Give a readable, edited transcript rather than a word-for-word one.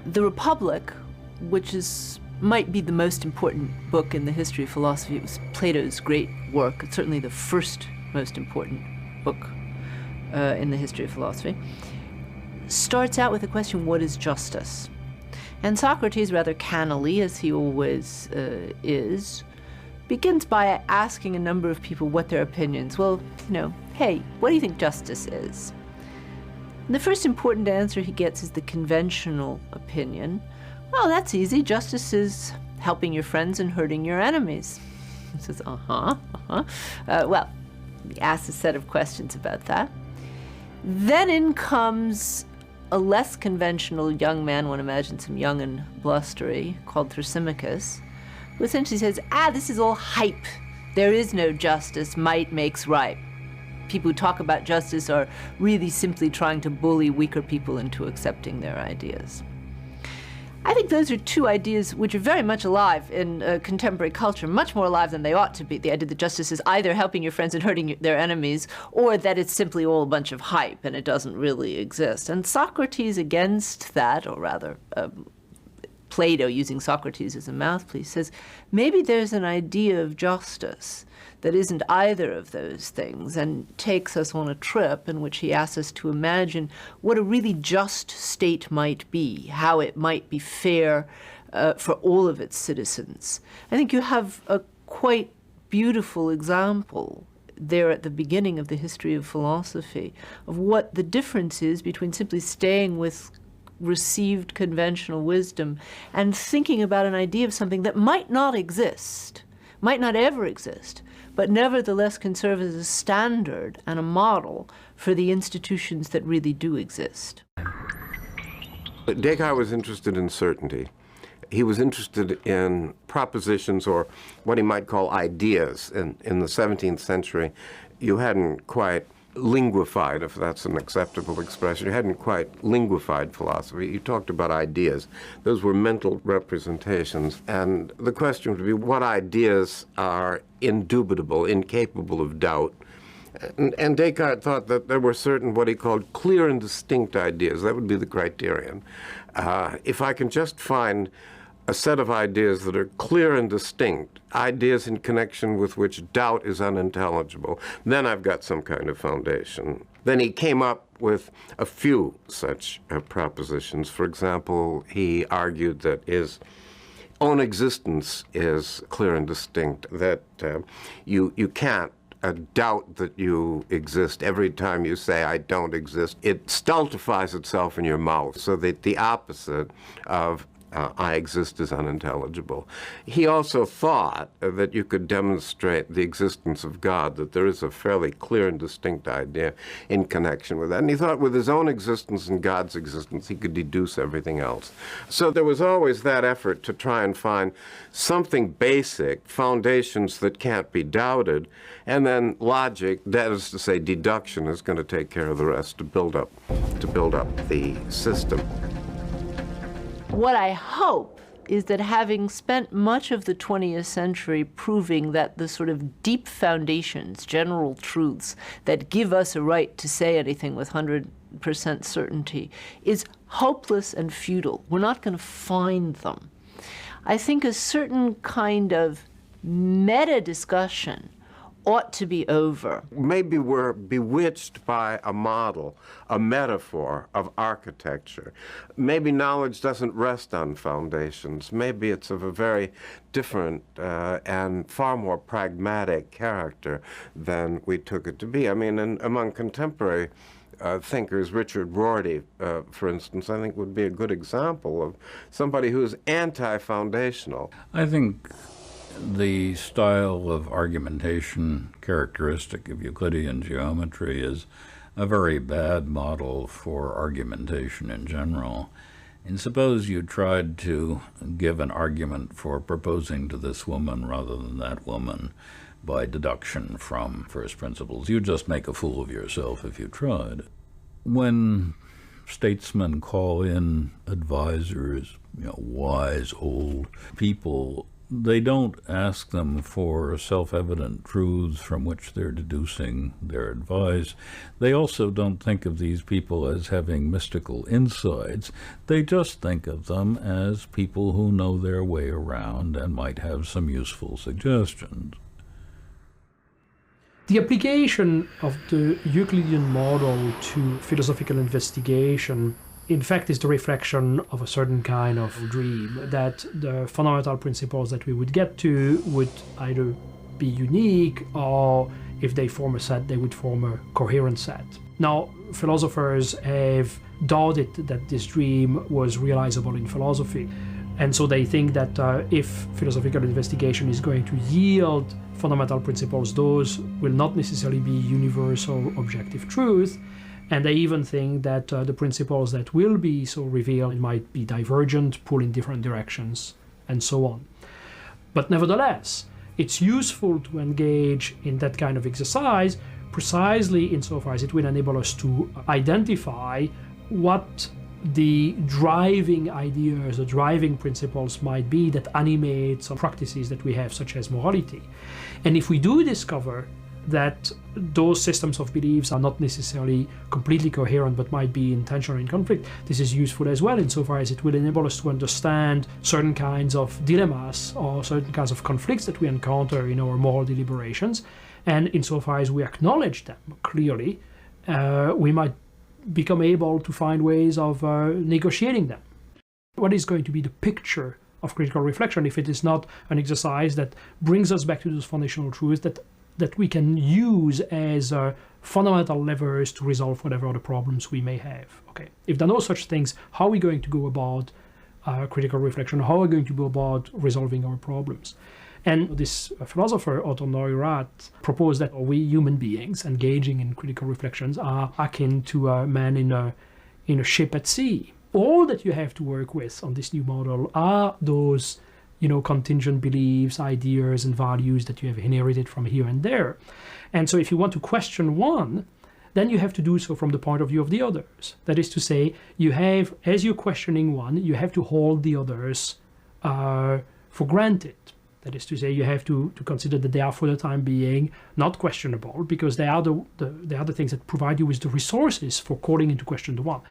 The Republic, which might be the most important book in the history of philosophy, it was Plato's great work. It's certainly the first most important book in the history of philosophy, starts out with the question, what is justice? And Socrates, rather cannily, as he always is, begins by asking a number of people what their opinions. Well, hey, what do you think justice is? And the first important answer he gets is the conventional opinion. Well, that's easy. Justice is helping your friends and hurting your enemies. He says, well, he asks a set of questions about that. Then in comes a less conventional young man, one imagines him young and blustery, called Thrasymachus, who essentially says, this is all hype. There is no justice. Might makes right. People who talk about justice are really simply trying to bully weaker people into accepting their ideas. I think those are two ideas which are very much alive in contemporary culture, much more alive than they ought to be. The idea that justice is either helping your friends and hurting their enemies, or that it's simply all a bunch of hype and it doesn't really exist. And Socrates against that, or rather Plato, using Socrates as a mouthpiece, says maybe there's an idea of justice that isn't either of those things, and takes us on a trip in which he asks us to imagine what a really just state might be, how it might be fair for all of its citizens. I think you have a quite beautiful example there at the beginning of the history of philosophy of what the difference is between simply staying with received conventional wisdom and thinking about an idea of something that might not exist, might not ever exist, but nevertheless can serve as a standard and a model for the institutions that really do exist. Descartes was interested in certainty. He was interested in propositions, or what he might call ideas. In the 17th century, you hadn't quite linguified, if that's an acceptable expression. You hadn't quite linguified philosophy. You talked about ideas. Those were mental representations. And the question would be, what ideas are indubitable, incapable of doubt? And Descartes thought that there were certain what he called clear and distinct ideas. That would be the criterion. If I can just find a set of ideas that are clear and distinct, ideas in connection with which doubt is unintelligible, then I've got some kind of foundation. Then he came up with a few such propositions. For example, he argued that his own existence is clear and distinct, that you can't doubt that you exist. Every time you say, I don't exist, it stultifies itself in your mouth, so that the opposite of I exist is unintelligible. He also thought that you could demonstrate the existence of God, that there is a fairly clear and distinct idea in connection with that. And he thought with his own existence and God's existence, he could deduce everything else. So there was always that effort to try and find something basic, foundations that can't be doubted, and then logic, that is to say deduction, is going to take care of the rest to build up the system. What I hope is that having spent much of the 20th century proving that the sort of deep foundations, general truths that give us a right to say anything with 100% certainty is hopeless and futile. We're not going to find them. I think a certain kind of meta-discussion ought to be over. Maybe we're bewitched by a model, a metaphor of architecture. Maybe knowledge doesn't rest on foundations. Maybe it's of a very different and far more pragmatic character than we took it to be. I mean, among contemporary thinkers, Richard Rorty, for instance, I think would be a good example of somebody who's anti-foundational. I think the style of argumentation characteristic of Euclidean geometry is a very bad model for argumentation in general. And suppose you tried to give an argument for proposing to this woman rather than that woman by deduction from first principles. You'd just make a fool of yourself if you tried. When statesmen call in advisors, wise old people, they don't ask them for self-evident truths from which they're deducing their advice. They also don't think of these people as having mystical insights. They just think of them as people who know their way around and might have some useful suggestions. The application of the Euclidean model to philosophical investigation, in fact, is the reflection of a certain kind of dream, that the fundamental principles that we would get to would either be unique, or if they form a set, they would form a coherent set. Now, philosophers have doubted that this dream was realizable in philosophy, and so they think that if philosophical investigation is going to yield fundamental principles, those will not necessarily be universal objective truth. And they even think that the principles that will be so revealed might be divergent, pull in different directions, and so on. But nevertheless, it's useful to engage in that kind of exercise precisely insofar as it will enable us to identify what the driving ideas, the driving principles might be that animate some practices that we have, such as morality. And if we do discover that those systems of beliefs are not necessarily completely coherent but might be in tension or in conflict, this is useful as well insofar as it will enable us to understand certain kinds of dilemmas or certain kinds of conflicts that we encounter in our moral deliberations. And insofar as we acknowledge them clearly, we might become able to find ways of negotiating them. What is going to be the picture of critical reflection if it is not an exercise that brings us back to those foundational truths that we can use as fundamental levers to resolve whatever other problems we may have? Okay, if there are no such things, how are we going to go about critical reflection? How are we going to go about resolving our problems? And this philosopher, Otto Neurath, proposed that we human beings engaging in critical reflections are akin to a man in a ship at sea. All that you have to work with on this new model are those contingent beliefs, ideas, and values that you have inherited from here and there. And so if you want to question one, then you have to do so from the point of view of the others. That is to say, as you're questioning one, you have to hold the others for granted. That is to say, you have to consider that they are, for the time being, not questionable, because they are the things that provide you with the resources for calling into question the one.